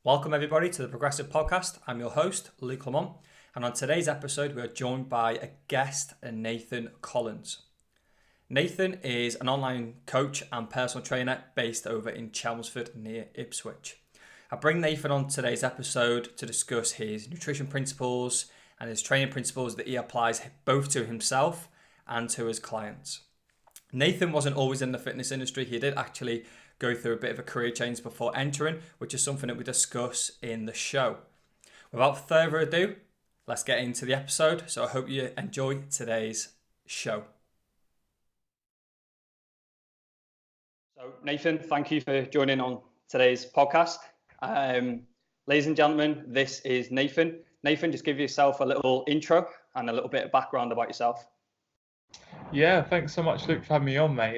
Welcome everybody to the Progressive Podcast. I'm your host, Luke Lamont, and on today's episode we are joined by a guest, Nathan Collins. Nathan is an online coach and personal trainer based over in Chelmsford near Ipswich. I bring Nathan on today's episode to discuss his nutrition principles and his training principles that he applies both to himself and to his clients. Nathan wasn't always in the fitness industry. He did actually go through a bit of a career change before entering, which is something that we discuss in the show. Without further ado, let's get into the episode. So I hope you enjoy today's show. So Nathan, thank you for joining on today's podcast. Ladies and gentlemen, this is Nathan. Nathan, just give yourself a little intro and a little bit of background about yourself. Yeah, thanks so much, Luke, for having me on, mate.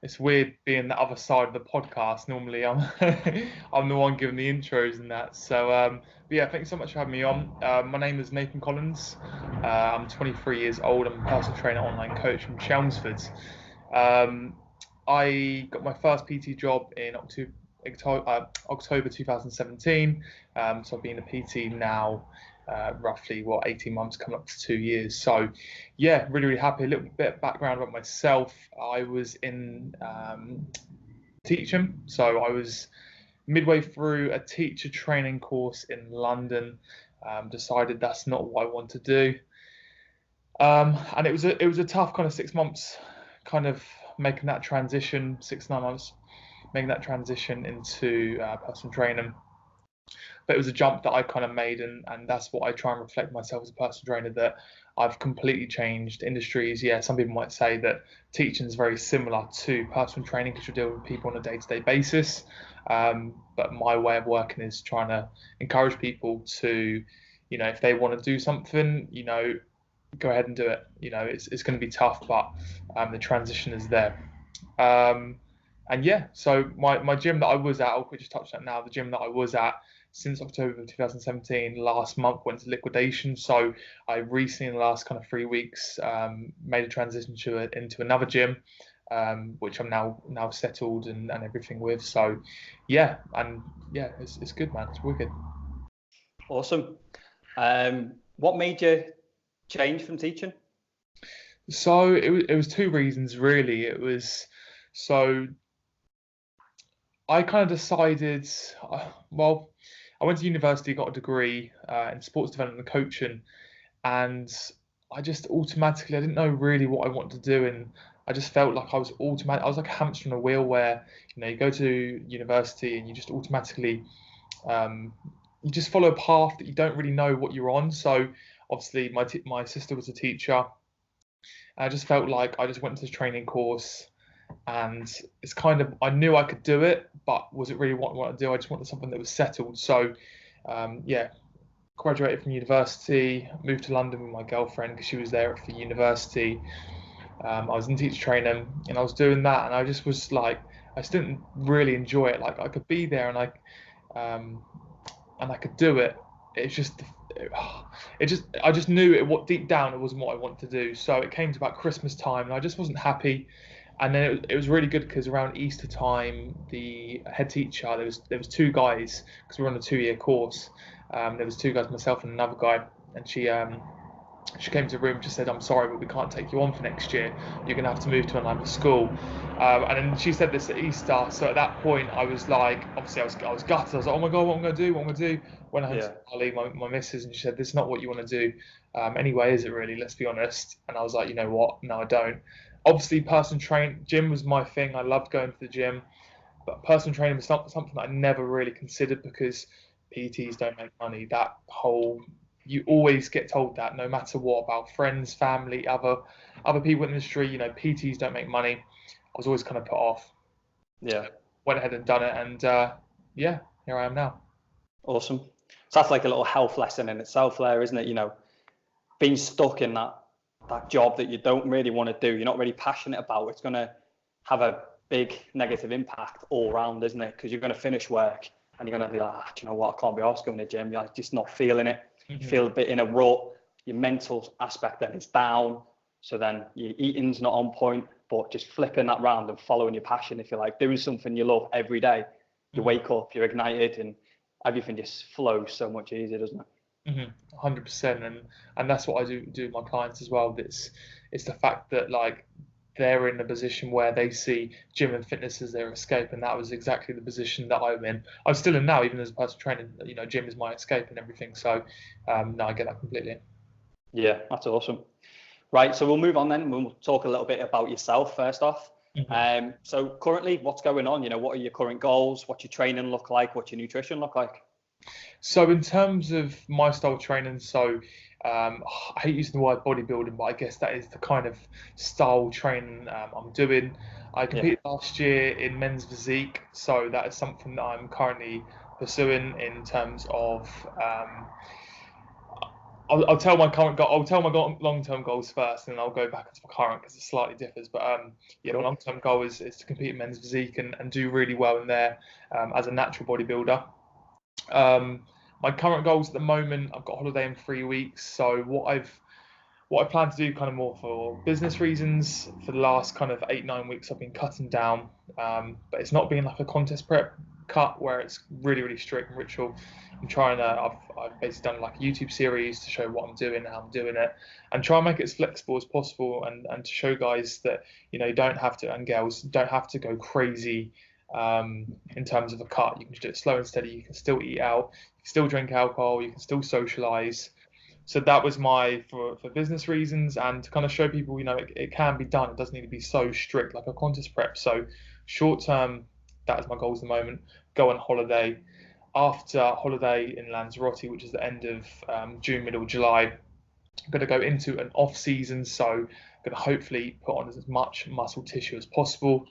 It's weird being the other side of the podcast. Normally, I'm I'm the one giving the intros and that. So, but yeah, thanks so much for having me on. My name is Nathan Collins. I'm 23 years old. I'm a personal trainer, online coach from Chelmsford. I got my first PT job in October 2017. So I've been a PT now. Roughly 18 months, coming up to 2 years. So yeah, really happy. A little bit of background about myself. I was in teaching, so I was midway through a teacher training course in London. Decided that's not what I want to do, and it was a tough kind of 6 months, kind of making that transition, 6-9 months, making that transition into personal training. But it was a jump that I kind of made, and that's what I try and reflect myself as a personal trainer, that I've completely changed industries. Yeah, some people might say that teaching is very similar to personal training because you're dealing with people on a day-to-day basis. But my way of working is trying to encourage people to, if they want to do something, go ahead and do it. It's going to be tough, but the transition is there. And yeah, so my gym that I was at, I'll just touch that now. The gym that I was at since October of 2017, last month went to liquidation. So I recently, in the last kind of 3 weeks, made a transition into another gym, which I'm now settled and everything with. So yeah, it's good, man. It's wicked. Awesome. What made you change from teaching? So it was two reasons really. It was so I kind of decided, I went to university, got a degree in sports development and coaching, and I just automatically, I didn't know really what I wanted to do, and I just felt like I was like a hamster on a wheel where, you go to university and you just automatically, you just follow a path that you don't really know what you're on. So obviously my sister was a teacher, and I just felt like I just went to the training course, and it's kind of, I knew I could do it, but was it really what I wanted to do? I just wanted something that was settled. So graduated from university, moved to London with my girlfriend because she was there for university. I was in teacher training and I was doing that, and I just was like, I just didn't really enjoy it. Like I could be there and I could do it. It's just, I just knew what deep down it wasn't what I wanted to do. So it came to about Christmas time and I just wasn't happy. And then it was really good because around Easter time, the head teacher, there was two guys, because we were on a 2-year course. There was two guys, myself and another guy, and she came to the room and just said, "I'm sorry, but we can't take you on for next year. You're going to have to move to another school." And then she said this at Easter. So at that point, I was like, obviously I was gutted. I was like, "Oh my God, what am I going to do? What am I going to do?" Went home to Holly, my missus, and she said, "This is not what you want to do. Anyway, is it really? Let's be honest." And I was like, "You know what? No, I don't." Obviously, gym was my thing. I loved going to the gym, but personal training was something that I never really considered because PTs don't make money. That whole, you always get told that no matter what, about friends, family, other people in the industry, PTs don't make money. I was always kind of put off. Yeah. Went ahead and done it, and here I am now. Awesome. So that's like a little health lesson in itself there, isn't it? Being stuck in that job that you don't really want to do, you're not really passionate about, it's going to have a big negative impact all around, isn't it? Because you're going to finish work and you're going to be like, do you know what, I can't be arsed going to the gym. You're just not feeling it. You feel a bit in a rut. Your mental aspect then is down. So then your eating's not on point, but just flipping that round and following your passion, if you're like doing something you love every day, you wake up, you're ignited, and everything just flows so much easier, doesn't it? 100%, and that's what I do with my clients as well. It's the fact that like they're in a position where they see gym and fitness as their escape, and that was exactly the position that I'm in. I'm still in now, even as a personal trainer. Gym is my escape and everything. So no, I get that completely. Yeah, that's awesome. Right, so we'll move on then. We'll talk a little bit about yourself first off. So currently, what's going on? What are your current goals? What's your training look like? What's your nutrition look like? So in terms of my style of training, I hate using the word bodybuilding, but I guess that is the kind of style training I'm doing. I competed last year in men's physique, so that is something that I'm currently pursuing in terms of. I'll tell my current goal. I'll tell my long-term goals first, and then I'll go back into my current because it slightly differs. But my long-term goal is to compete in men's physique and do really well in there as a natural bodybuilder. My current goals at the moment, I've got a holiday in 3 weeks. So what I plan to do, kind of more for business reasons, for the last kind of 8-9 weeks, I've been cutting down. But it's not been like a contest prep cut where it's really, really strict and ritual. I'm trying to, I've basically done like a YouTube series to show what I'm doing, how I'm doing it, and try and make it as flexible as possible, and to show guys that, you don't have to, and girls, don't have to go crazy in terms of a cut. You can just do it slow and steady. You can still eat out, you can still drink alcohol, you can still socialize. So that was for business reasons, and to kind of show people, it can be done. It doesn't need to be so strict like a contest prep. So short term, that is my goals at the moment. Go on holiday. After holiday in Lanzarote, which is the end of June, middle of July, I'm going to go into an off season. So I'm going to hopefully put on as much muscle tissue as possible.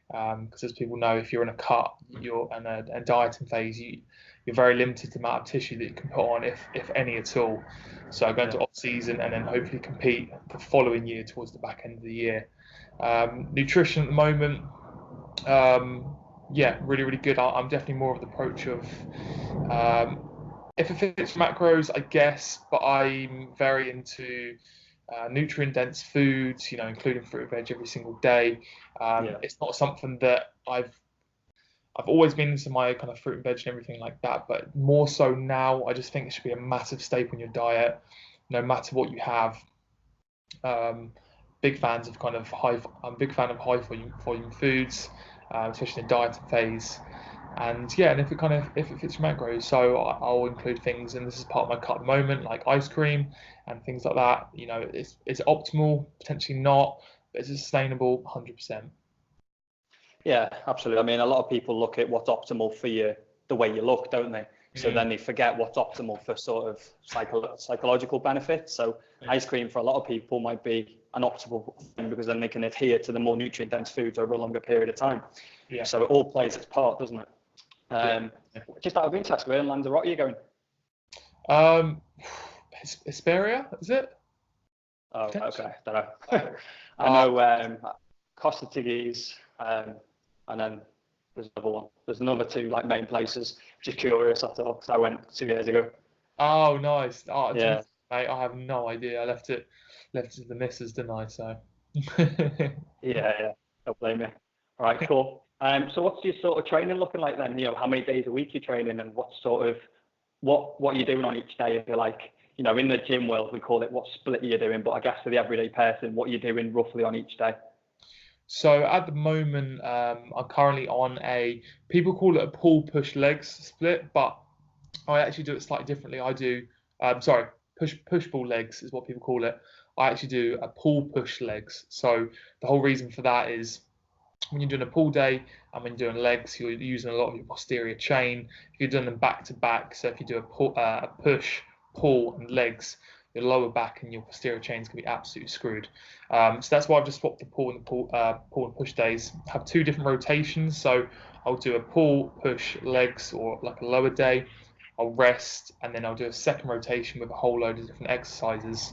Because as people know, if you're in a cut, you're in a dieting phase, you're very limited the amount of tissue that you can put on, if any at all. So I'm going to off season and then hopefully compete the following year towards the back end of the year. Nutrition at the moment, really, really good. I'm definitely more of the approach of if it fits macros, I guess, but I'm very into nutrient-dense foods, including fruit and veg every single day. It's not something that I've always been into my kind of fruit and veg and everything like that, but more so now, I just think it should be a massive staple in your diet, no matter what you have. Big fans of I'm a big fan of high volume foods, especially in the dieting phase. And if it fits your macros, so I'll include things, and this is part of my cut at the moment, like ice cream and things like that. It's optimal, potentially not, but it's sustainable, 100%. Yeah, absolutely. I mean, a lot of people look at what's optimal for you, the way you look, don't they? So then they forget what's optimal for sort of psychological benefits. So ice cream for a lot of people might be an optimal thing because then they can adhere to the more nutrient-dense foods over a longer period of time. Yeah. So it all plays its part, doesn't it? Just out of interest, where in Lanzarote are you going? Hesperia, is it? Oh, okay. Don't know. I know Costa Tigres, and then there's another one. There's another two like main places. Just curious, I thought, because I went 2 years ago. Oh, nice. Yeah. Mate, I have no idea. I left it to the missus, didn't I? So. yeah. Don't blame me. All right, cool. So what's your sort of training looking like then? How many days a week you're training, and what you're doing on each day? If you're like, in the gym world, we call it what split you're doing, but I guess for the everyday person, what you're doing roughly on each day. So at the moment, I'm currently on people call it a pull push legs split, but I actually do it slightly differently. I do, push pull legs is what people call it. I actually do a pull push legs. So the whole reason for that is when you're doing a pull day and when you're doing legs, you're using a lot of your posterior chain. If you're doing them back to back, so if you do a push, pull, and legs, your lower back and your posterior chains can be absolutely screwed. So that's why I've just swapped the pull and push days. Have 2 different rotations. So I'll do a pull, push, legs, or like a lower day. I'll rest, and then I'll do a second rotation with a whole load of different exercises.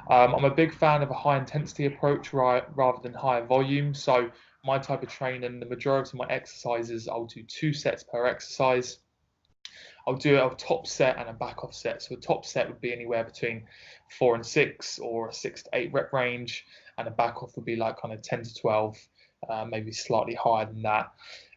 I'm a big fan of a high intensity approach rather than higher volume. So my type of training, the majority of my exercises, I'll do 2 sets per exercise. I'll do a top set and a back off set. So a top set would be anywhere between 4 and 6 or a 6 to 8 rep range, and a back off would be like kind of 10 to 12, maybe slightly higher than that.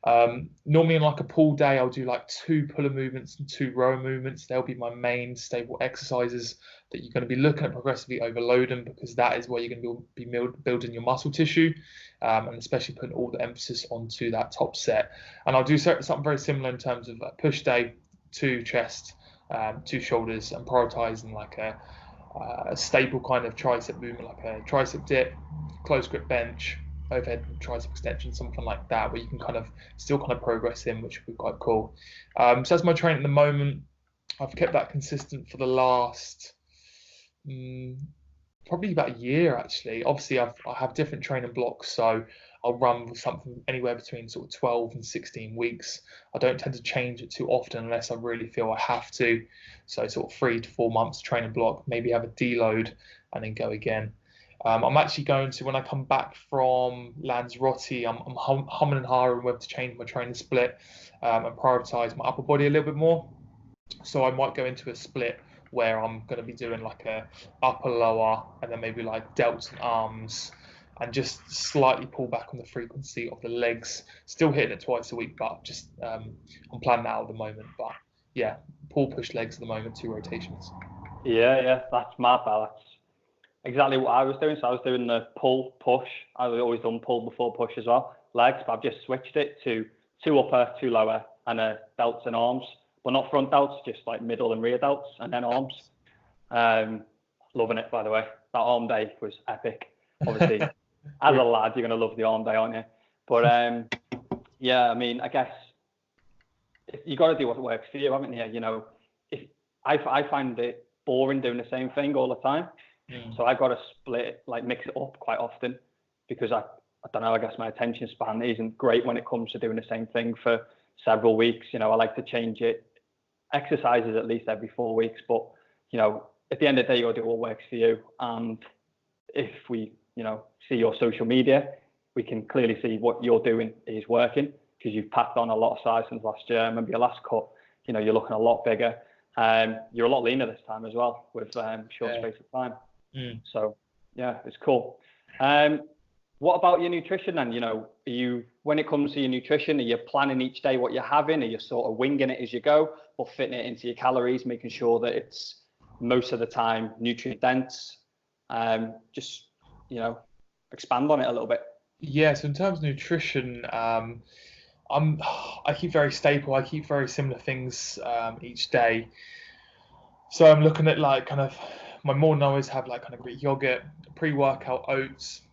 Normally in like a pull day, I'll do like 2 puller movements and 2 rower movements. They'll be my main stable exercises that you're going to be looking at progressively overloading, because that is where you're going to be building your muscle tissue, and especially putting all the emphasis onto that top set. And I'll do something very similar in terms of a push day, 2 chest, 2 shoulders, and prioritizing like a staple kind of tricep movement, like a tricep dip, close grip bench, overhead tricep extension, something like that, where you can kind of still kind of progress in, which would be quite cool. So that's my training at the moment. I've kept that consistent for the last probably about a year, actually. Obviously, I have different training blocks, so I'll run with something anywhere between sort of 12 and 16 weeks. I don't tend to change it too often unless I really feel I have to. So sort of 3 to 4 months training block, maybe have a deload and then go again. I'm actually going to, when I come back from Lanzarote, I'm humming and hawing whether to change my training split and prioritize my upper body a little bit more. So I might go into a split where I'm going to be doing like a upper, lower, and then maybe like delts and arms, and just slightly pull back on the frequency of the legs. Still hitting it twice a week, but just I'm planning that out at the moment. But yeah, pull, push, legs at the moment, 2 rotations. Yeah, that's mad. That's exactly what I was doing. So I was doing the pull, push. I've always done pull before push as well, legs, but I've just switched it to 2 upper, 2 lower, and delts and arms. But not front delts, just like middle and rear delts, and then arms. Loving it, by the way. That arm day was epic. Obviously, as a lad, you're going to love the arm day, aren't you? But yeah, I mean, I guess you got to do what works for you, haven't you? You know, if I find it boring doing the same thing all the time. So I've got to split, like mix it up quite often, because I don't know, I guess my attention span isn't great when it comes to doing the same thing for several weeks. You know, I like to change it. Exercises at least every 4 weeks, but you know, at the end of the day, you got to do what works for you. And if we, you know, see your social media, we can clearly see what you're doing is working, because you've packed on a lot of size since last year. I remember your last cut, you know, you're looking a lot bigger. You're a lot leaner this time as well, with short space of time. So yeah, it's cool. What about your nutrition then? You know, when it comes to your nutrition, are you planning each day what you're having? Are you sort of winging it as you go, or fitting it into your calories, making sure that it's most of the time nutrient dense? Just, you know, expand on it a little bit. Yeah, so in terms of nutrition, I keep very staple. I keep very similar things each day. So I'm looking at like kind of my morning, I always have like kind of Greek yogurt, pre-workout oats.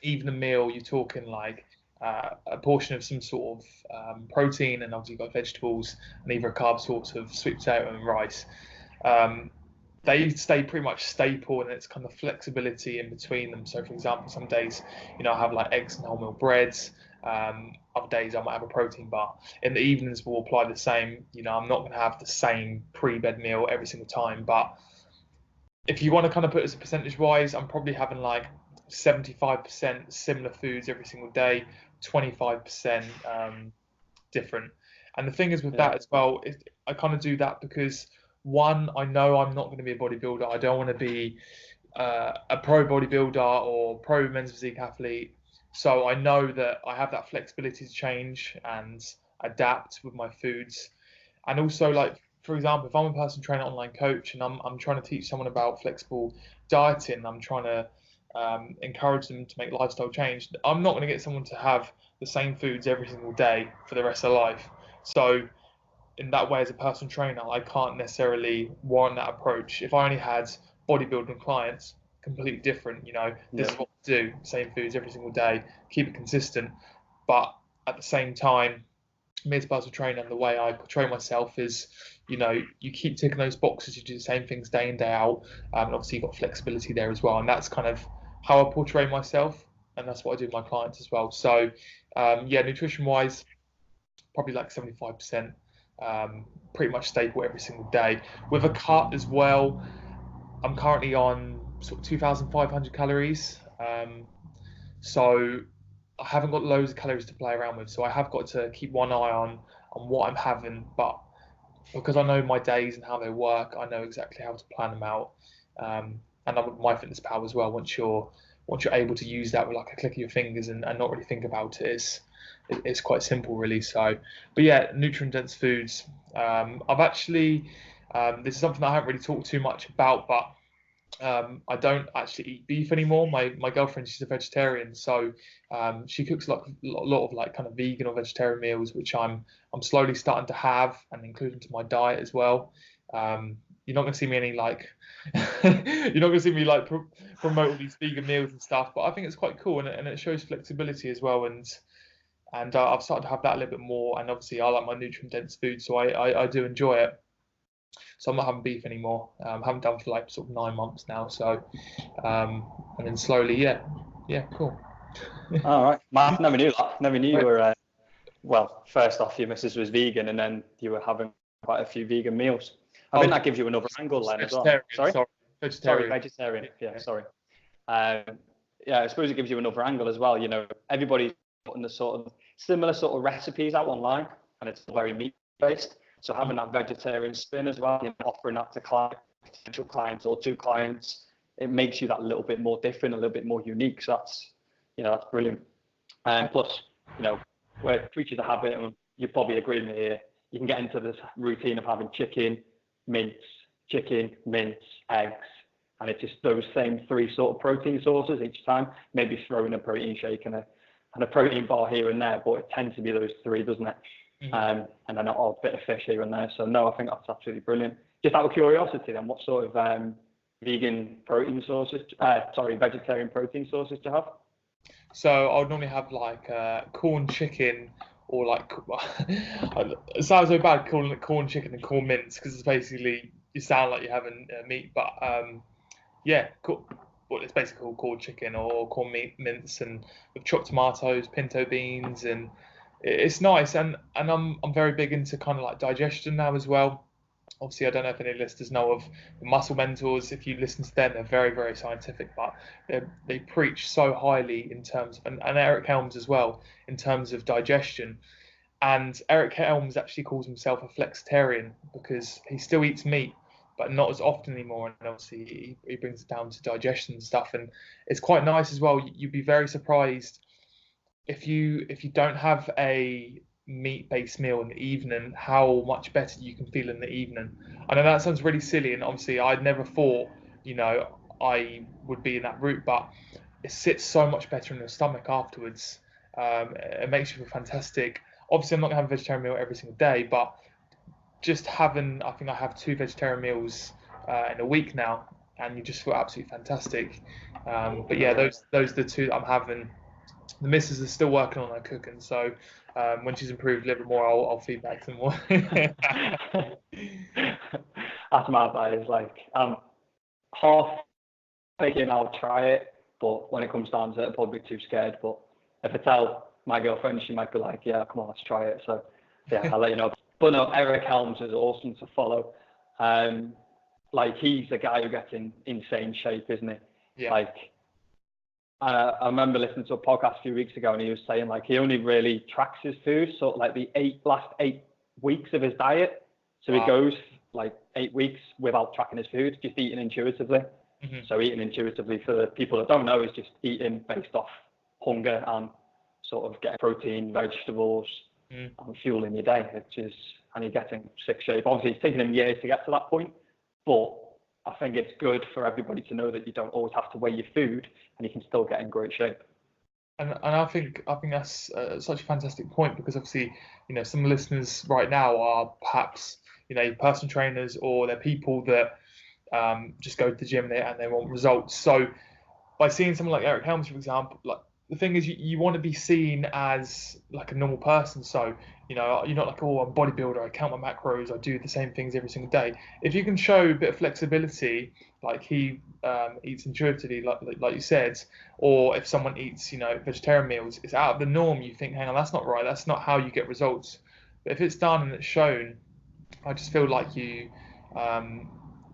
Even a meal, you're talking like a portion of some sort of protein, and obviously you've got vegetables and either a carb source of sweet potato and rice. They stay pretty much staple, and it's kind of flexibility in between them. So for example, some days, you know, I have like eggs and wholemeal breads. Other days I might have a protein bar. In the evenings we'll apply the same. You know, I'm not going to have the same pre-bed meal every single time, but if you want to kind of put it as a percentage wise, I'm probably having like 75% similar foods every single day, 25% different. And the thing is with that as well, I kind of do that because, one, I know I'm not going to be a bodybuilder. I don't want to be a pro bodybuilder or pro men's physique athlete. So I know that I have that flexibility to change and adapt with my foods. And also, like, for example, if I'm a personal trainer, online coach, and I'm trying to teach someone about flexible dieting, I'm trying to encourage them to make lifestyle change, I'm not going to get someone to have the same foods every single day for the rest of their life. So in that way, as a personal trainer, I can't necessarily warrant that approach. If I only had bodybuilding clients, completely different, you know, this is what I do, same foods every single day, keep it consistent. But at the same time, me as a personal trainer, and the way I portray myself is, you know, you keep ticking those boxes, you do the same things day in, day out, and obviously you've got flexibility there as well. And that's kind of how I portray myself, and that's what I do with my clients as well. So yeah, nutrition wise, probably like 75%, pretty much staple every single day. With a cut as well, I'm currently on sort of 2,500 calories. So I haven't got loads of calories to play around with. So I have got to keep one eye on what I'm having. But because I know my days and how they work, I know exactly how to plan them out. And I'm with MyFitnessPal as well. Once you're able to use that with like a click of your fingers and not really think about it, it's quite simple really. So, but yeah, nutrient dense foods. I've actually this is something that I haven't really talked too much about, but I don't actually eat beef anymore. My girlfriend, she's a vegetarian, so she cooks a lot of like kind of vegan or vegetarian meals, which I'm slowly starting to have and include into my diet as well. You're not going to see me any like you're not going to see me like promote all these vegan meals and stuff, but I think it's quite cool, and it shows flexibility as well. And I've started to have that a little bit more, and obviously I like my nutrient dense food, so I do enjoy it. So I'm not having beef anymore. Haven't done for like sort of 9 months now. So and then slowly, yeah, cool. All right, Matt, never knew that. Never knew you were. Well, first off, your missus was vegan, and then you were having quite a few vegan meals. I think that gives you another angle then as well. Sorry, vegetarian. Yeah, sorry. Yeah, I suppose it gives you another angle as well. You know, everybody's putting the sort of similar sort of recipes out online, and it's very meat based. So having that vegetarian spin as well, you know, offering that to potential clients or to clients, it makes you that little bit more different, a little bit more unique. So that's brilliant. And plus, you know, we're creatures of habit, and you probably agree with me here. You can get into this routine of having chicken, mince, eggs, and it's just those same three sort of protein sources each time. Maybe throwing a protein shake and a protein bar here and there, but it tends to be those three, doesn't it? And then a bit of fish here and there. So no, I think that's absolutely brilliant. Just out of curiosity, then, what sort of vegetarian protein sources do you have? So I would normally have like corn chicken, or like it sounds so bad calling it corn chicken and corn mince, because it's basically, you sound like you're having meat, but yeah, well, it's basically called corn chicken or corn mince, and with chopped tomatoes, pinto beans, and it's nice. And I'm very big into kind of like digestion now as well. Obviously, I don't know if any listeners know of the Muscle Mentors. If you listen to them, they're very, very scientific, but they preach so highly in terms of, and Eric Helms as well, in terms of digestion. And Eric Helms actually calls himself a flexitarian because he still eats meat, but not as often anymore. And obviously, he brings it down to digestion and stuff. And it's quite nice as well. You'd be very surprised if you don't have a meat-based meal in the evening, how much better you can feel in the evening. I know that sounds really silly, and obviously I'd never thought, you know, I would be in that route, but it sits so much better in your stomach afterwards. It makes you feel fantastic. Obviously, I'm not gonna have a vegetarian meal every single day, but just having, I think I have 2 vegetarian meals in a week now, and you just feel absolutely fantastic. But yeah, those are the 2 that I'm having. The missus is still working on her cooking, so when she's improved a little bit more, I'll feedback some more. That's mad. That is like half thinking I'll try it, but when it comes down to it, I'm probably too scared. But if I tell my girlfriend, she might be like, "Yeah, come on, let's try it." So yeah, I'll let you know. But no, Eric Helms is awesome to follow. Like, he's a guy who gets in insane shape, isn't he? Yeah. Like, I remember listening to a podcast a few weeks ago, and he was saying like he only really tracks his food, sort of like the last 8 weeks of his diet. So he goes like 8 weeks without tracking his food, just eating intuitively. So eating intuitively, for the people that don't know, is just eating based off hunger and sort of getting protein, vegetables, and fueling your day, and you're getting sick shape. Obviously, it's taken him years to get to that point, but I think it's good for everybody to know that you don't always have to weigh your food, and you can still get in great shape. And I think that's such a fantastic point, because obviously, you know, some listeners right now are perhaps, you know, personal trainers, or they're people that just go to the gym and they want results. So by seeing someone like Eric Helms, for example, like, the thing is, you want to be seen as like a normal person. So, you know, you're not like, oh, I'm a bodybuilder, I count my macros, I do the same things every single day. If you can show a bit of flexibility, like he eats intuitively, like you said, or if someone eats, you know, vegetarian meals, it's out of the norm. You think, hang on, that's not right. That's not how you get results. But if it's done and it's shown, I just feel like you're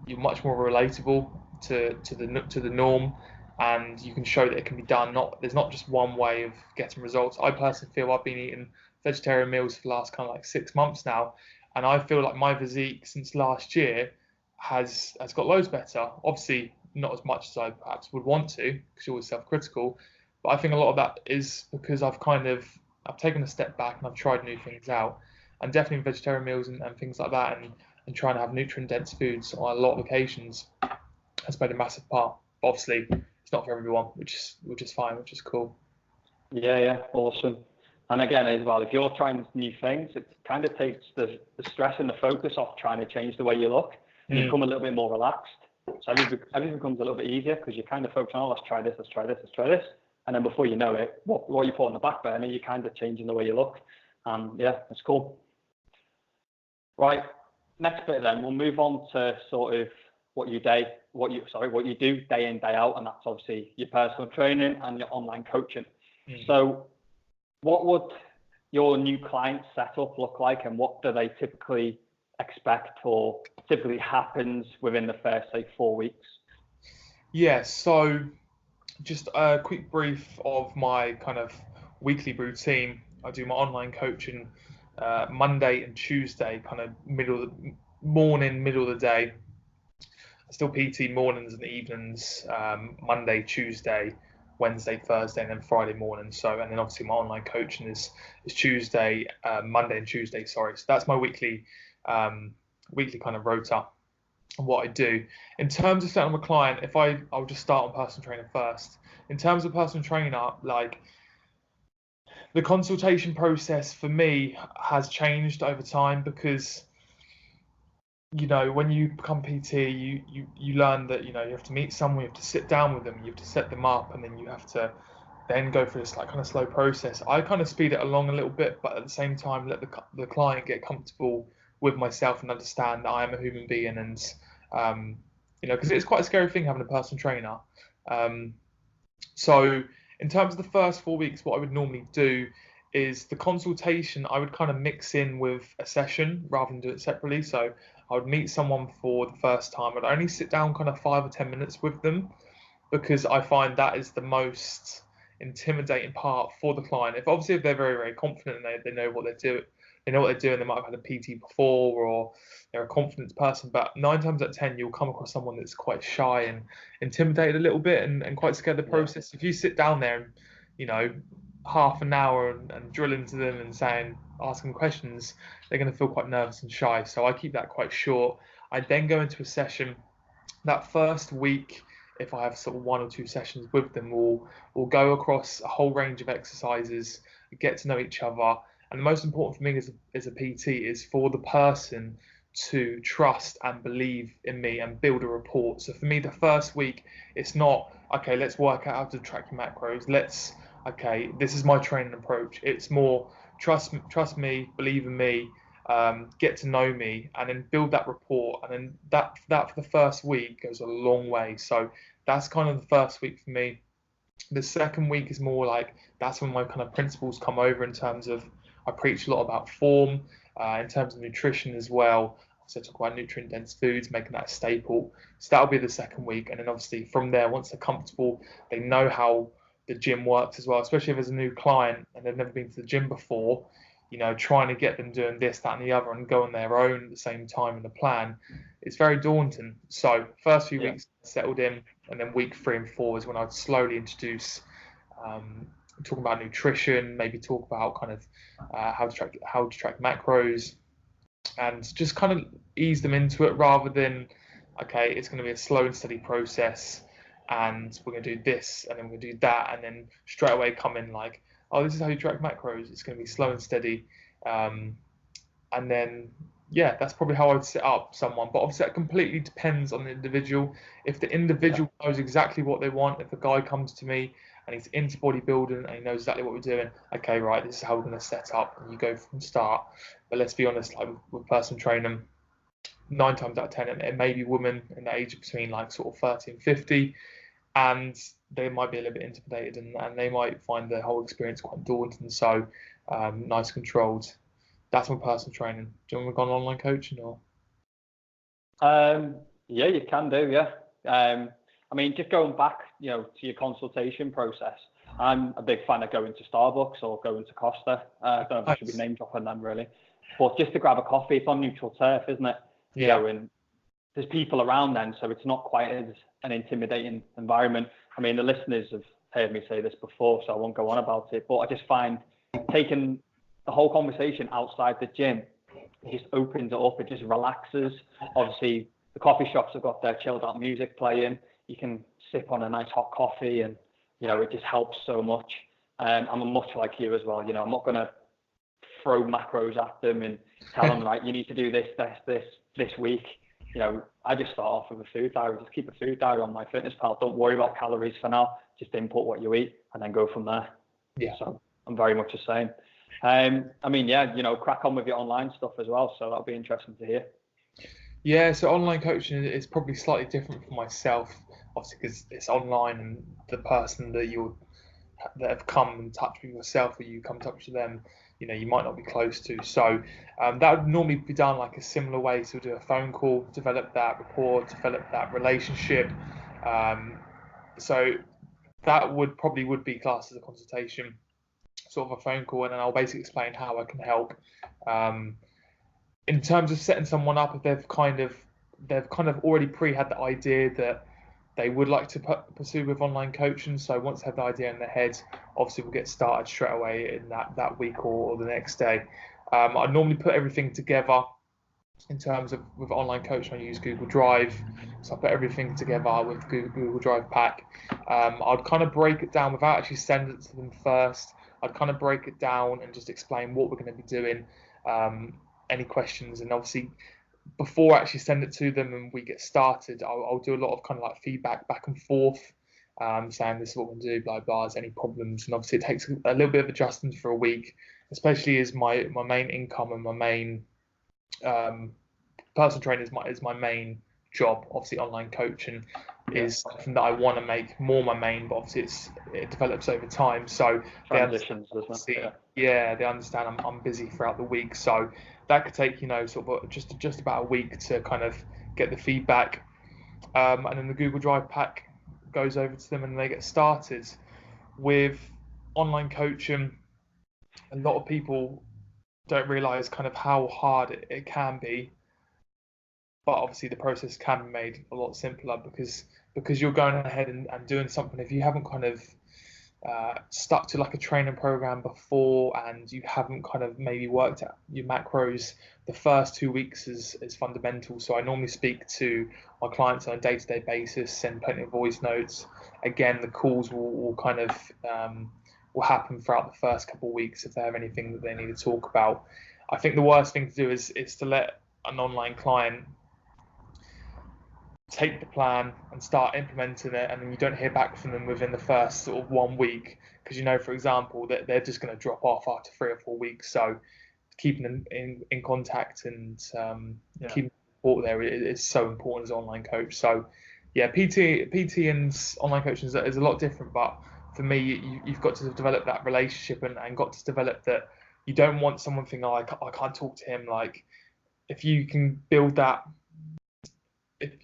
much more relatable to the norm, and you can show that it can be done. There's not just one way of getting results. I personally feel I've been eating vegetarian meals for the last kind of like 6 months now, and I feel like my physique since last year has got loads better. Obviously, not as much as I perhaps would want to, because you're always self-critical. But I think a lot of that is because I've kind of I've taken a step back and I've tried new things out, and definitely vegetarian meals and things like that, and trying to have nutrient dense foods on a lot of occasions has played a massive part. But obviously, it's not for everyone, which is fine, which is cool. Yeah, awesome. And again, as well, if you're trying new things, it kind of takes the stress and the focus off trying to change the way you look, and you become a little bit more relaxed. So everything becomes a little bit easier because you kind of focus on, oh, let's try this, let's try this, let's try this. And then before you know it, what you put on the back burner, you're kind of changing the way you look. And yeah, it's cool. Right, next bit then, we'll move on to sort of what you do day in, day out, and that's obviously your personal training and your online coaching. So what would your new client setup look like, and what do they typically expect or typically happens within the first, say, 4 weeks? Yeah, so just a quick brief of my kind of weekly routine. I do my online coaching Monday and Tuesday, kind of middle of the day. I still PT mornings and evenings, Monday, Tuesday, Wednesday, Thursday, and then Friday morning. And then obviously my online coaching is Tuesday, Monday and Tuesday. Sorry, so that's my weekly kind of rota. And what I do in terms of setting up a client, I'll just start on personal training first. In terms of personal trainer, like the consultation process for me has changed over time because, you know, when you become PT, you learn that, you know, you have to meet someone, you have to sit down with them, you have to set them up, and then you have to then go through this like kind of slow process. I kind of speed it along a little bit, but at the same time let the client get comfortable with myself and understand that I am a human being, and you know, because it's quite a scary thing having a personal trainer. So in terms of the first 4 weeks, what I would normally do is the consultation I would kind of mix in with a session rather than do it separately. So I would meet someone for the first time. I'd only sit down kind of 5 or 10 minutes with them because I find that is the most intimidating part for the client. If they're very, very confident and they know what they're doing, they might have had a PT before, or they're a confident person, but 9 times out of 10 you'll come across someone that's quite shy and intimidated a little bit and quite scared of the process. If you sit down there and, you know, half an hour and drill into them and asking questions, they're going to feel quite nervous and shy. So I keep that quite short. I then go into a session. That first week, if I have sort of 1 or 2 sessions with them, we'll go across a whole range of exercises, get to know each other. And the most important for me as a PT is for the person to trust and believe in me and build a rapport. So for me, the first week, it's not, okay, let's work out how to track your macros. This is my training approach. It's more trust me, believe in me, get to know me, and then build that rapport. And then that for the first week goes a long way. So that's kind of the first week for me. The second week is more like, that's when my kind of principles come over in terms of, I preach a lot about form, in terms of nutrition as well. So I talk about nutrient dense foods, making that a staple. So that'll be the second week. And then obviously from there, once they're comfortable, they know how the gym works as well, especially if there's a new client and they've never been to the gym before, you know, trying to get them doing this, that, and the other and go on their own at the same time in the plan, it's very daunting. So first few weeks settled in, and then week 3 and 4 is when I'd slowly introduce talking about nutrition, maybe talk about kind of how to track macros, and just kind of ease them into it rather than, okay, it's going to be a slow and steady process, and we're going to do this and then we're going to do that, and then straight away come in like, oh, this is how you track macros. It's going to be slow and steady, and then that's probably how I'd set up someone. But obviously that completely depends on the individual. If the individual knows exactly what they want, if a guy comes to me and he's into bodybuilding and he knows exactly what we're doing, okay, right, this is how we're going to set up, and you go from the start. But let's be honest, like with personal training, 9 times out of 10 it may be women in the age between like sort of 30 and 50, and they might be a little bit intimidated and they might find the whole experience quite daunting. So nice controlled. That's my personal training. Do you want to go on online coaching or? Yeah, you can do. Yeah. I mean, just going back, you know, to your consultation process, I'm a big fan of going to Starbucks or going to Costa. I don't know if I should be name dropping them really, but just to grab a coffee. It's on neutral turf, isn't it? Yeah. You know, and there's people around then, so it's not quite as an intimidating environment. I mean, the listeners have heard me say this before, so I won't go on about it, but I just find taking the whole conversation outside the gym, it just opens it up. It just relaxes. Obviously, the coffee shops have got their chilled out music playing. You can sip on a nice hot coffee, and it just helps so much. I'm much like you as well. I'm not going to throw macros at them and tell them, like, you need to do this week. I just start off with a food diary. Just keep a food diary on MyFitnessPal. Don't worry about calories for now. Just input what you eat and then go from there. Yeah. So I'm very much the same. Crack on with your online stuff as well. So that'll be interesting to hear. Yeah, so online coaching is probably slightly different for myself, obviously, because it's online, and the person that have come in touch with yourself, or you come in touch with them, you might not be close to. So that would normally be done like a similar way. So do a phone call, develop that rapport, develop that relationship. So that would be classed as a consultation, sort of a phone call, and then I'll basically explain how I can help. In terms of setting someone up, if they've kind of already had the idea that they would like to pursue with online coaching. So once they have the idea in their head, obviously we'll get started straight away in that week or the next day. I normally put everything together in terms of with online coaching. I use Google Drive, so I put everything together with Google Drive pack. I'd kind of break it down without actually sending it to them first. I'd kind of break it down and just explain what we're going to be doing, any questions, and obviously before I actually send it to them and we get started, I'll do a lot of kind of like feedback back and forth, saying this is what we're going to do, blah, blah, is any problems. And obviously it takes a little bit of adjustment for a week, especially as my main income and my main personal training is my main job. Obviously online coaching is something that I want to make more my main, but obviously it develops over time. So transitions, they understand I'm busy throughout the week. So that could take, sort of just about a week to kind of get the feedback. And then the Google Drive pack goes over to them and they get started. With online coaching, a lot of people don't realize kind of how hard it can be. But obviously the process can be made a lot simpler because you're going ahead and doing something. If you haven't kind of stuck to like a training program before, and you haven't kind of maybe worked out your macros, the first 2 weeks is fundamental. So I normally speak to my clients on a day-to-day basis, send plenty of voice notes. Again, the calls will kind of will happen throughout the first couple of weeks if they have anything that they need to talk about. I think the worst thing to do is to let an online client take the plan and start implementing it, and then you don't hear back from them within the first sort of 1 week, because for example, that they're just going to drop off after 3 or 4 weeks. So keeping them in contact and keeping support there is so important as an online coach. So yeah, PT and online coaching is a lot different, but for me, you've got to develop that relationship and got to develop that. You don't want someone thinking, I can't talk to him. Like, if you can build that,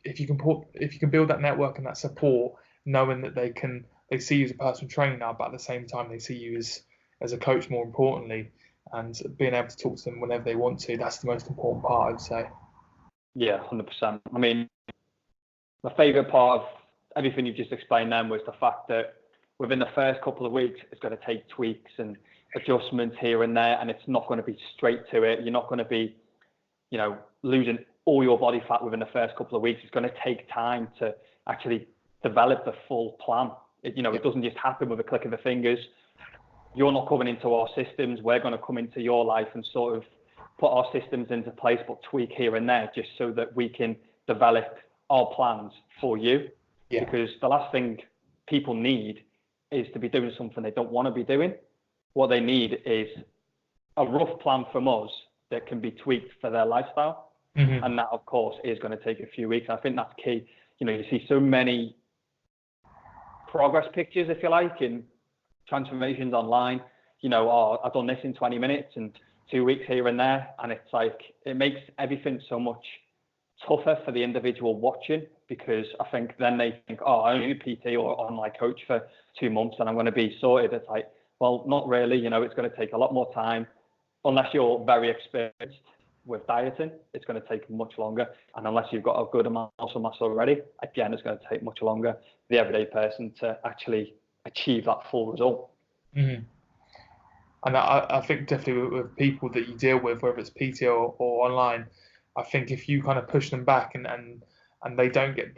if you can build that network and that support, knowing that they see you as a personal trainer, but at the same time they see you as a coach, more importantly, and being able to talk to them whenever they want to, that's the most important part, I'd say. Yeah, 100%. I mean, my favourite part of everything you've just explained then was the fact that within the first couple of weeks, it's going to take tweaks and adjustments here and there, and it's not going to be straight to it. You're not going to be, losing all your body fat within the first couple of weeks. It's going to take time to actually develop the full plan. It doesn't just happen with a click of the fingers. You're not coming into our systems. We're going to come into your life and sort of put our systems into place, but tweak here and there, just so that we can develop our plans for you. Yeah. Because the last thing people need is to be doing something they don't want to be doing. What they need is a rough plan from us that can be tweaked for their lifestyle. Mm-hmm. And that, of course, is going to take a few weeks. I think that's key. You see so many progress pictures, if you like, in transformations online. I've done this in 20 minutes and 2 weeks here and there. And it's like, it makes everything so much tougher for the individual watching, because I think then they think, I need a PT or online coach for 2 months and I'm going to be sorted. It's like, well, not really. It's going to take a lot more time. Unless you're very experienced with dieting, it's going to take much longer. And unless you've got a good amount of muscle mass already, again, it's going to take much longer for the everyday person to actually achieve that full result. Mm-hmm. And I think definitely with people that you deal with, whether it's PT or online, I think if you kind of push them back and they don't get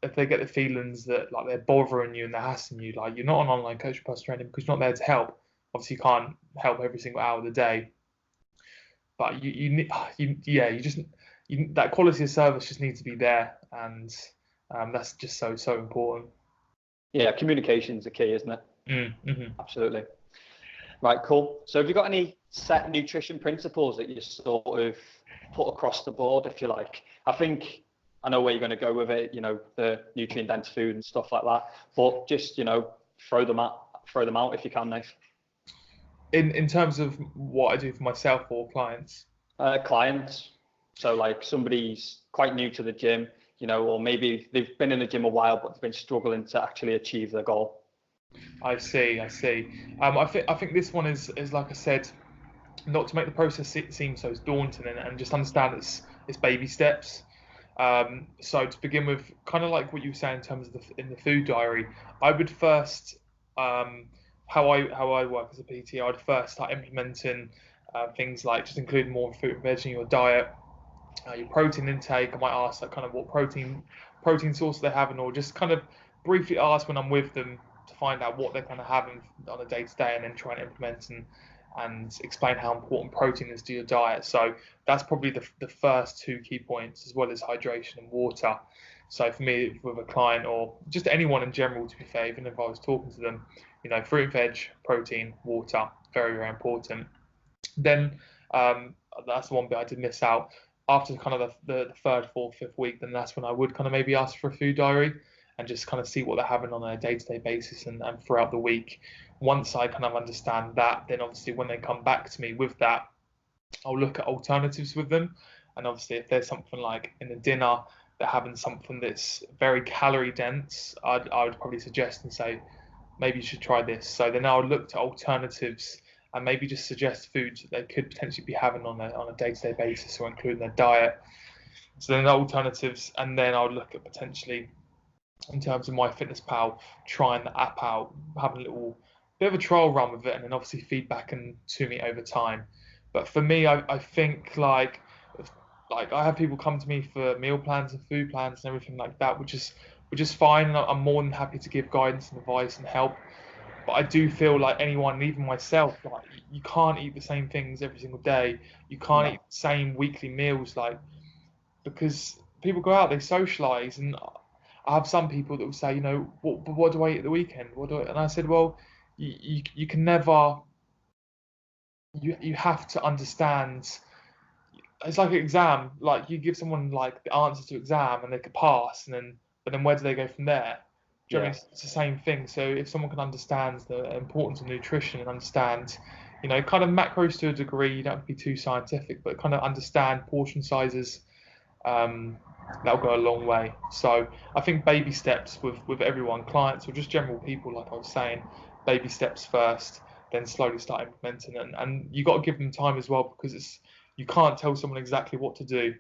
if they get the feelings that like they're bothering you and they're hassling you, like you're not an online coach plus training because you're not there to help. Obviously, you can't help every single hour of the day, but that quality of service just needs to be there, and that's just so important. Yeah, communication's the key, isn't it? Mm-hmm. Absolutely. Right, cool. So have you got any set nutrition principles that you sort of put across the board, if you like? I know where you're going to go with it, the nutrient dense food and stuff like that, but just, throw them out if you can, Nate. In terms of what I do for myself or clients? Clients. So like somebody's quite new to the gym, or maybe they've been in the gym a while, but they've been struggling to actually achieve their goal. I see. I think this one is like I said, not to make the process seem so daunting, and just understand it's baby steps. So to begin with, kind of like what you were saying in terms of in the food diary, I would first how I work as a PT. I'd first start implementing things like just including more fruit and veg in your diet, your protein intake. I might ask like kind of what protein source they're having, or just kind of briefly ask when I'm with them to find out what they're kind of having on a day to day, and then try and implement and explain how important protein is to your diet. So that's probably the first two key points, as well as hydration and water. So for me, with a client or just anyone in general, to be fair, even if I was talking to them, fruit and veg, protein, water, very, very important. Then that's the one bit I did miss out. After kind of the third, fourth, fifth week, then that's when I would kind of maybe ask for a food diary and just kind of see what they're having on a day-to-day basis and throughout the week. Once I kind of understand that, then obviously when they come back to me with that, I'll look at alternatives with them. And obviously if there's something like in the dinner, they're having something that's very calorie dense, I would probably suggest and say, maybe you should try this. So then I would look to alternatives and maybe just suggest foods that they could potentially be having on a day-to-day basis or include in their diet. So then alternatives, and then I would look at potentially, in terms of MyFitnessPal, trying the app out, having a little bit of a trial run with it, and then obviously feedback and to me over time. But for me, I think like I have people come to me for meal plans and food plans and everything like that, which is fine, and I'm more than happy to give guidance and advice and help. But I do feel like anyone, even myself, like you can't eat the same things every single day. You can't eat the same weekly meals, like because people go out, they socialise, and I have some people that will say, what do I eat at the weekend? And I said, well, you can never. You have to understand. It's like an exam. Like you give someone like the answer to exam and they could pass, but then where do they go from there? Do you know what I mean? It's the same thing. So if someone can understand the importance of nutrition and understand, kind of macros to a degree, you don't have to be too scientific, but kind of understand portion sizes, that'll go a long way. So I think baby steps with everyone, clients or just general people, like I was saying, baby steps first, then slowly start implementing it. And you got to give them time as well, because you can't tell someone exactly what to do.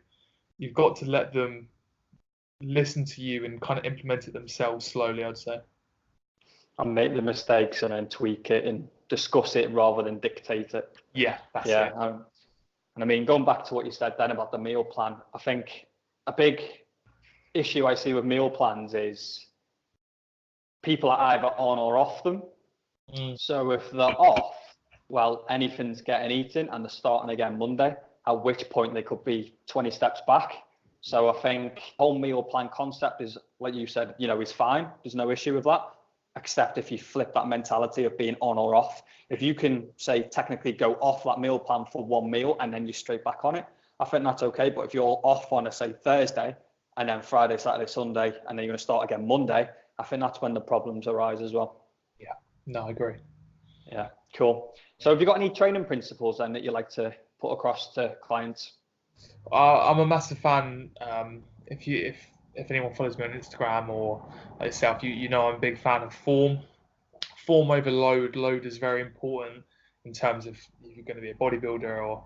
You've got to let them listen to you and kind of implement it themselves slowly, I'd say. And make the mistakes and then tweak it and discuss it rather than dictate it. Yeah, that's it. And I mean, going back to what you said then about the meal plan, I think a big issue I see with meal plans is people are either on or off them. So if they're off, well, anything's getting eaten and they're starting again Monday, at which point they could be 20 steps back. So I think whole meal plan concept is, like you said, is fine. There's no issue with that, except if you flip that mentality of being on or off. If you can say technically go off that meal plan for one meal and then you're straight back on it, I think that's okay. But if you're off on, say, Thursday and then Friday, Saturday, Sunday, and then you're going to start again Monday, I think that's when the problems arise as well. Yeah, no, I agree. Yeah, cool. So have you got any training principles then that you like to put across to clients? I'm a massive fan. If anyone follows me on Instagram or like yourself, you know I'm a big fan of form. Form over load. Load is very important in terms of if you're going to be a bodybuilder or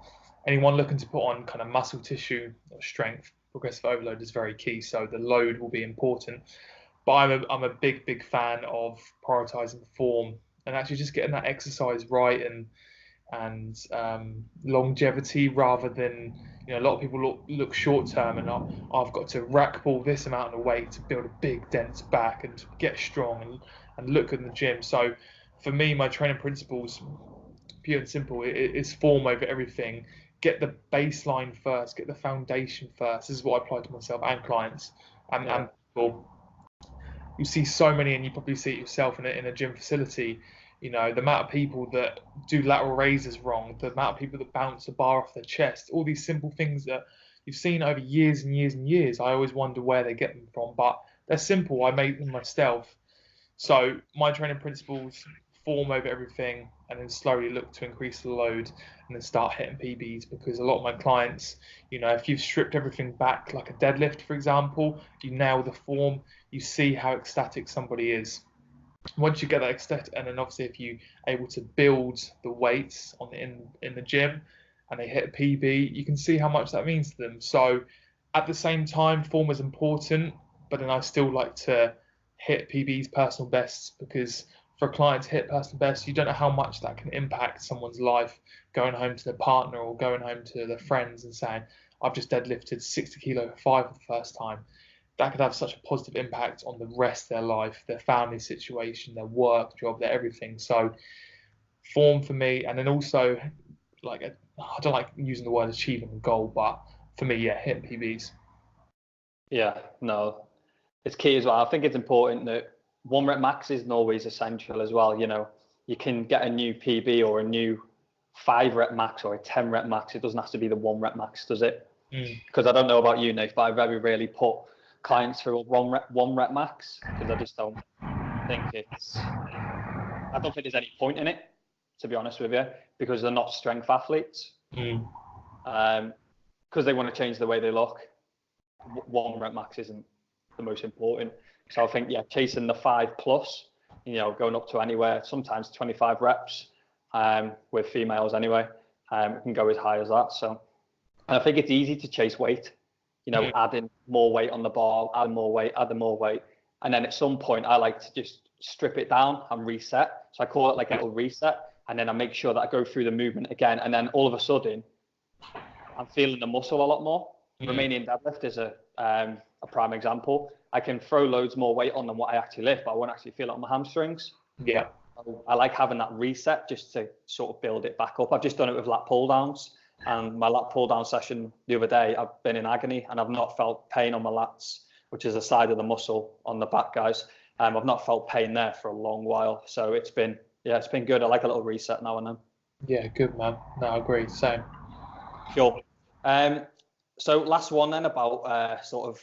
anyone looking to put on kind of muscle tissue or strength. Progressive overload is very key. So the load will be important. But I'm a big fan of prioritizing form and actually just getting that exercise right and and longevity rather than, a lot of people look short term and I've got to rack ball this amount of weight to build a big dense back and to get strong and look good in the gym. So for me, my training principles, pure and simple, is form over everything. Get the baseline first, get the foundation first. This is what I apply to myself and clients and people. You see so many, and you probably see it yourself in a gym facility, the amount of people that do lateral raises wrong, the amount of people that bounce a bar off their chest, all these simple things that you've seen over years and years and years. I always wonder where they get them from, but they're simple. I made them myself. So my training principles, form over everything, and then slowly look to increase the load and then start hitting PBs, because a lot of my clients, if you've stripped everything back, like a deadlift, for example, you nail the form, you see how ecstatic somebody is. Once you get that ecstatic, and then obviously if you able to build the weights in the gym and they hit a PB, you can see how much that means to them. So at the same time, form is important, but then I still like to hit PBs, personal bests, because for a client to hit personal best, you don't know how much that can impact someone's life, going home to their partner or going home to their friends and saying, I've just deadlifted 60 kilo for 5 for the first time. That could have such a positive impact on the rest of their life, their family situation, their work, job, their everything. So form for me, and then also, I don't like using the word achieving a goal, but for me, hitting PBs. Yeah, no, it's key as well. I think it's important that 1 rep max isn't always essential as well. You can get a new PB or a new 5 rep max or a 10 rep max. It doesn't have to be the 1 rep max, does it? Because I don't know about you, Nate, but I very rarely put clients through a 1 rep max, because I just don't think I don't think there's any point in it, to be honest with you, because they're not strength athletes. Because they want to change the way they look. 1 rep max isn't the most important. So I think, chasing the 5 plus, going up to anywhere, sometimes 25 reps, with females anyway, can go as high as that. So I think it's easy to chase weight, adding more weight on the bar, adding more weight. And then at some point, I like to just strip it down and reset. So I call it like a little reset. And then I make sure that I go through the movement again. And then all of a sudden, I'm feeling the muscle a lot more. Romanian deadlift is a prime example. I can throw loads more weight on than what I actually lift, but I won't actually feel it on my hamstrings. Yeah. I like having that reset just to sort of build it back up. I've just done it with lat pull downs, and my lat pull down session the other day, I've been in agony and I've not felt pain on my lats, which is the side of the muscle on the back, guys. I've not felt pain there for a long while. So it's been good. I like a little reset now and then. Yeah, good, man. No, I agree. Same. Sure. So last one then about sort of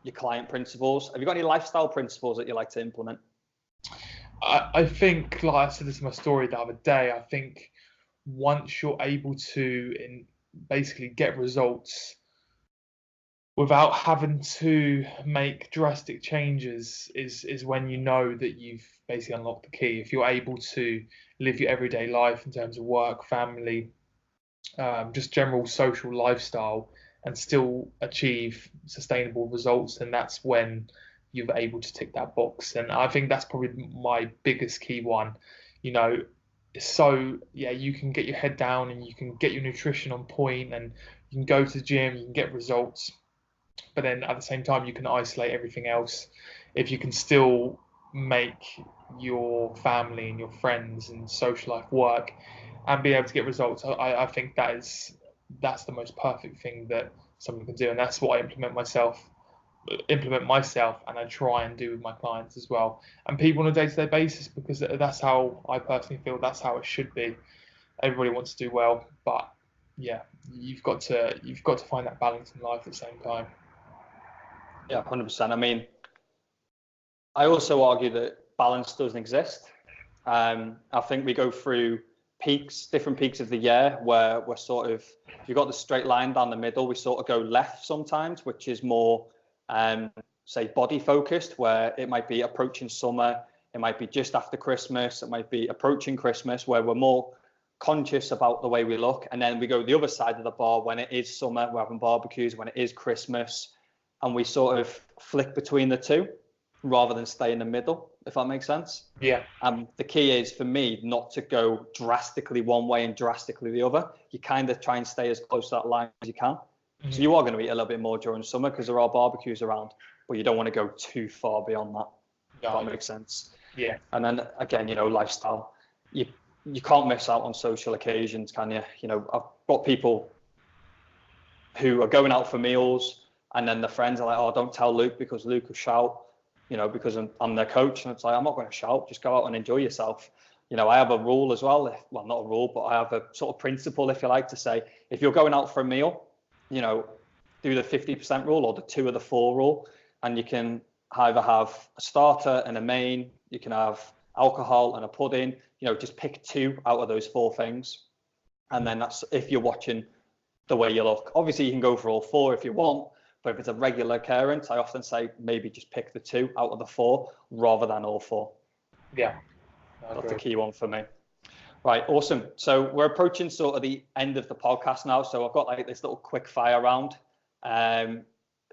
your client principles. Have you got any lifestyle principles that you like to implement? I think, like I said this in my story the other day, I think once you're able to basically get results without having to make drastic changes is when you know that you've basically unlocked the key. If you're able to live your everyday life in terms of work, family, just general social lifestyle, and still achieve sustainable results, then that's when you're able to tick that box. And I think that's probably my biggest key one. So you can get your head down and you can get your nutrition on point and you can go to the gym, you can get results, but then at the same time you can isolate everything else. If you can still make your family and your friends and social life work and be able to get results, I think that's the most perfect thing that someone can do, and that's what I implement myself, and I try and do with my clients as well, and people on a day-to-day basis, because that's how I personally feel. That's how it should be. Everybody wants to do well, but you've got to find that balance in life at the same time. Yeah, 100%. I mean, I also argue that balance doesn't exist. I think we go through different peaks of the year where we're sort of, if you've got the straight line down the middle, we sort of go left sometimes, which is more, say, body focused, where it might be approaching summer, it might be just after Christmas, it might be approaching Christmas, where we're more conscious about the way we look. And then we go the other side of the bar when it is summer, we're having barbecues, when it is Christmas, and we sort of flick between the two rather than stay in the middle. if that makes sense. Yeah. The key is for me not to go drastically one way and drastically the other. You kind of try and stay as close to that line as you can. Mm-hmm. So you are going to eat a little bit more during summer because there are barbecues around, but you don't want to go too far beyond that. No. If that makes sense. Yeah. And then again, lifestyle. You can't miss out on social occasions, can you? I've got people who are going out for meals, and then the friends are like, "Oh, don't tell Luke because Luke will shout," because I'm their coach. And it's like, I'm not going to shout, just go out and enjoy yourself. I have a rule as well. Well, not a rule, but I have a sort of principle, if you like, to say, if you're going out for a meal, do the 50% rule or the 2 of the 4 rule. And you can either have a starter and a main, you can have alcohol and a pudding, just pick 2 out of those 4 things. And then that's if you're watching the way you look. Obviously, you can go for all 4 if you want, but if it's a regular occurrence, I often say maybe just pick the 2 out of the 4 rather than all 4. Yeah. That's the key one for me. Right, awesome. So we're approaching sort of the end of the podcast now. So I've got like this little quick fire round.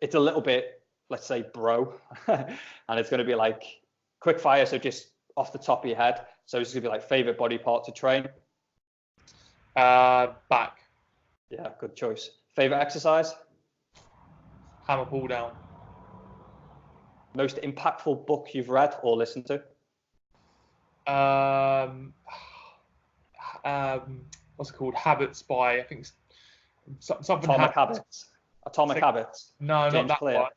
It's a little bit, let's say, bro, and it's going to be like quick fire. So just off the top of your head. So it's going to be like favorite body part to train. Back. Yeah, good choice. Favorite exercise? Hammer pull down. Most impactful book you've read or listened to? What's it called? Habits by, I think something. Atomic Habits. Atomic Habits. No, James not that Clear.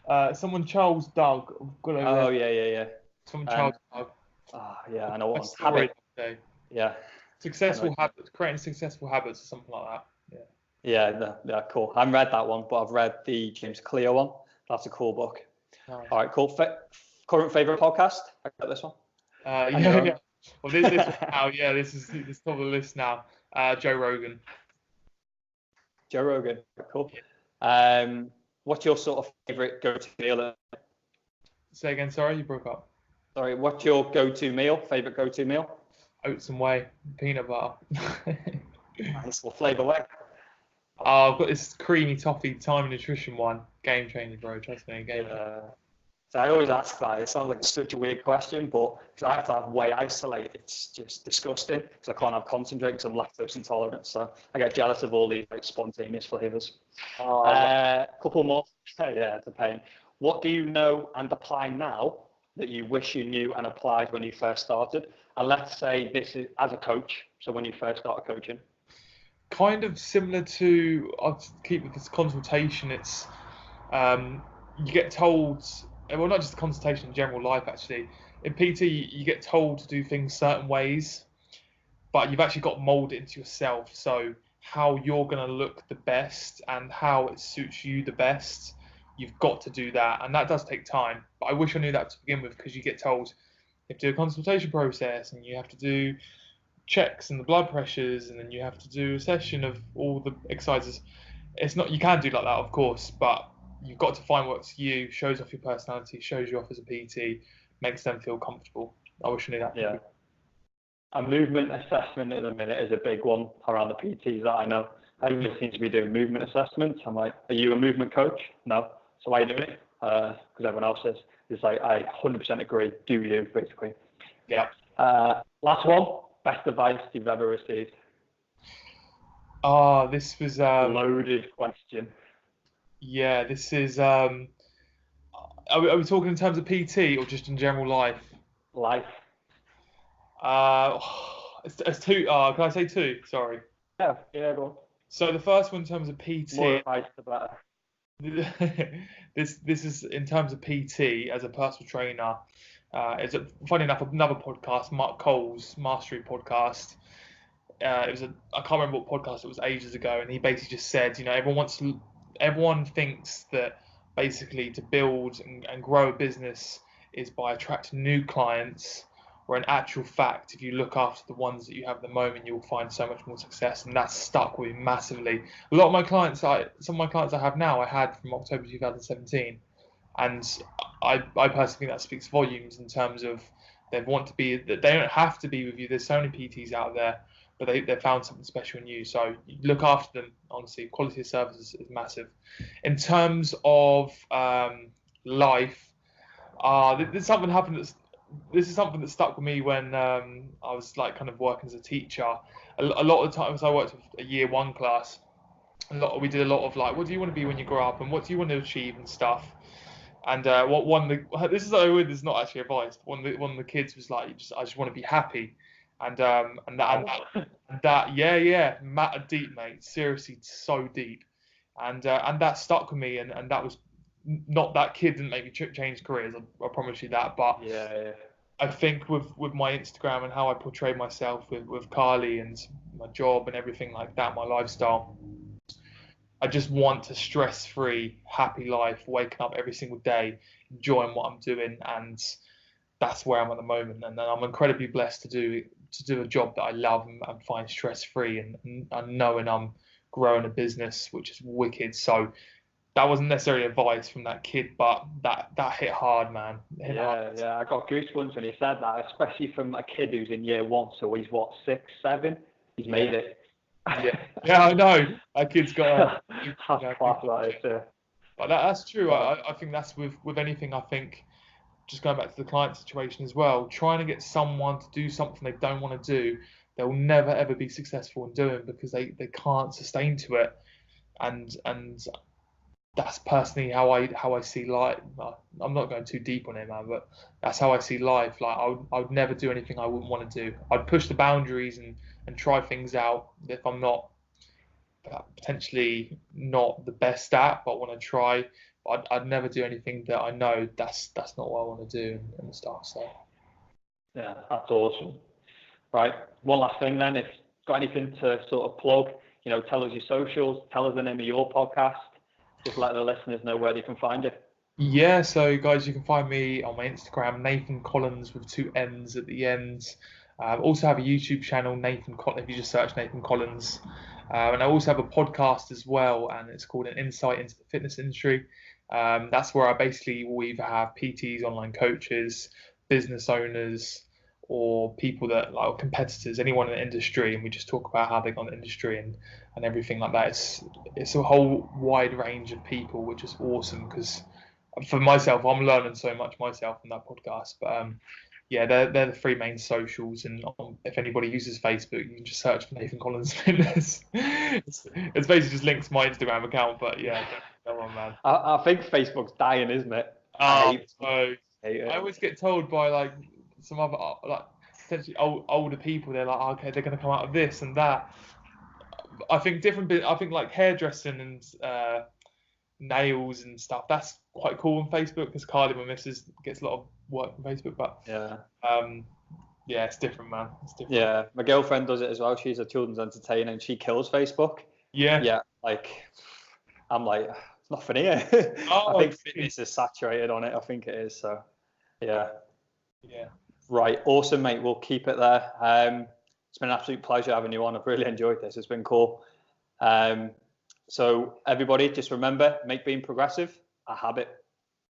one. Someone Charles Doug. Oh yeah. Someone Charles Doug. Yeah, I know what one. Habit. Yeah. Successful habits, creating successful habits or something like that. Yeah, cool. I haven't read that one, but I've read the James Clear one. That's a cool book. Nice. All right, cool. Current favorite podcast? I got this one. Yeah. Well, this now, this is top of the list now. Joe Rogan. Joe Rogan, cool. Yeah. What's your sort of favorite go-to meal? Say again, sorry, you broke up. Sorry, what's your go-to meal? Favorite go-to meal? Oats and whey, peanut butter. Nice. What flavour way? Oh, I've got this creamy toffee Time Nutrition one. Game changer, bro. Trust me, game changer. So I always ask that. It sounds like such a weird question, but because I have to have whey isolate, it's just disgusting because I can't have concentrate because I'm lactose intolerant. So I get jealous of all these like spontaneous flavours. Couple more. Yeah, it's a pain. What do you know and apply now that you wish you knew and applied when you first started? And let's say this is as a coach, so when you first started coaching. Kind of similar to, I'll keep with this consultation, it's, you get told, well, not just consultation, in general life actually. In PT, you get told to do things certain ways, but you've actually got to mold it into yourself. So how you're going to look the best and how it suits you the best, you've got to do that. And that does take time. But I wish I knew that to begin with, because you get told you have to do a consultation process and you have to do checks and the blood pressures, and then you have to do a session of all the exercises. It's not, you can do like that, of course, but you've got to find what works for you, shows off your personality, shows you off as a PT, makes them feel comfortable. I wish I knew that. Yeah. A movement assessment at the minute is a big one around the PTs that I know. Everyone seems to be doing movement assessments. I'm like, are you a movement coach? No. So why are you doing it? Because everyone else is. It's like, I 100% agree. Do you, basically. Yeah. Last one. Best advice you've ever received? This was loaded question. Yeah, this is. Are we talking in terms of PT or just in general life? Life. It's 2. Can I say 2? Sorry. Yeah, go on. So the first one in terms of PT. More advice, the better. This is in terms of PT as a personal trainer. It's funny enough, another podcast, Mark Cole's Mastery podcast. It was I can't remember what podcast it was, ages ago, and he basically just said, everyone thinks that basically to build and grow a business is by attracting new clients, where in actual fact, if you look after the ones that you have at the moment, you'll find so much more success, and that's stuck with me massively. A lot of my clients, some of my clients I have now, I had from October 2017. And I personally think that speaks volumes in terms of they don't have to be with you. There's so many PTs out there, but they found something special in you. So you look after them, honestly. Quality of service is massive. In terms of life, there's something happened that's this is something that stuck with me when I was like kind of working as a teacher. A lot of the times I worked with a year one class. We did a lot of like, what do you want to be when you grow up, and what do you want to achieve and stuff. And this is not actually advice. One of the kids was like, I just want to be happy, and that deep, mate, seriously so deep, and that stuck with me, and that was not, that kid didn't make me change careers. I promise you that, but Yeah. I think with my Instagram and how I portray myself with Carly and my job and everything like that, my lifestyle, I just want a stress-free, happy life, waking up every single day, enjoying what I'm doing, and that's where I'm at the moment. And I'm incredibly blessed to do a job that I love and find stress-free, and knowing I'm growing a business, which is wicked. So that wasn't necessarily advice from that kid, but that hit hard, man. I got goosebumps when he said that, especially from a kid who's in year one. So he's what, 6, 7? He's made it. Yeah, I know. That kid's got. But that's true. I think that's with anything. I think just going back to the client situation as well, trying to get someone to do something they don't want to do, they'll never ever be successful in doing, because they can't sustain to it, and that's personally how I see life. I'm not going too deep on it, man, but that's how I see life. Like I would never do anything I wouldn't want to do. I'd push the boundaries and try things out if I'm not potentially not the best at, but want to try. I'd never do anything that I know that's not what I want to do and stuff. So yeah, that's awesome. Right, one last thing then. If you've got anything to sort of plug, tell us your socials, tell us the name of your podcast. Just let the listeners know where they can find you. Yeah, so guys, you can find me on my Instagram, Nathan Collins with 2 N's at the end. Also have a YouTube channel, Nathan Collins, if you just search Nathan Collins. And I also have a podcast as well, and it's called An Insight into the Fitness Industry. That's where I basically will either have PTs, online coaches, business owners, or people that like competitors, anyone in the industry, and we just talk about how they got in the industry and everything like that. It's a whole wide range of people, which is awesome, because for myself, I'm learning so much myself in that podcast. But yeah, they're the 3 main socials, and if anybody uses Facebook, you can just search for Nathan Collins Fitness. It's basically just linked to my Instagram account, but yeah, go on, man. I think Facebook's dying, isn't it? I always get told by like some other like potentially older people, they're like, okay, they're going to come out of this and that. I think like hairdressing and nails and stuff, that's quite cool on Facebook, because Carly, my missus, gets a lot of work on Facebook. But yeah, it's different, man. It's different. Yeah, my girlfriend does it as well. She's a children's entertainer and she kills Facebook. Yeah. Like I'm like, it's not funny. I think fitness is saturated on it. I think it is. So yeah. Right, awesome, mate. We'll keep it there. It's been an absolute pleasure having you on. I've really enjoyed this. It's been cool. So everybody, just remember, make being progressive a habit.